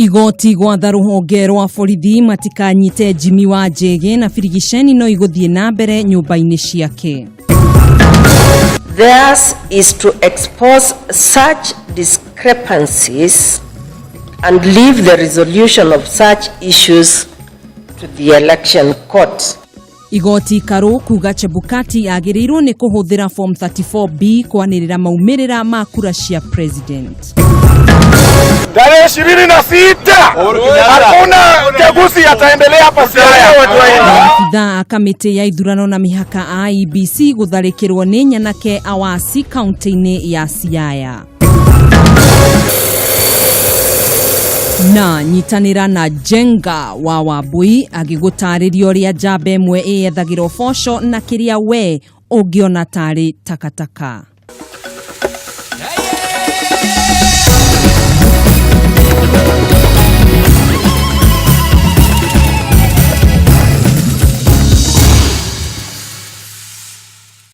Igoti gwatha ruhonge rwa borithi matikanyite Jimmy wa Njege na firigiceni no iguthie na mbere nyumba-ini ciake. Theirs is to expose such discrepancies and leave the resolution of such issues to the election court. Igoti karu kuga Chebukati agirirwo ni kuhuthira form 34B kwanirira maumirira ma kura cia president. Tarehe 26 hakuna uchaguzi yataendelea hapa Siaya. Maafitha kamiti ya ithurano na mihaka IEBC gutharikirwo ni nyanake Awasi kaunti-ini ya Siaya. Na nyitanira na Jenga wa Wabui agigutaririo ria njamba imwe iyethagirwo bosho na kiria we ungiona tari takataka.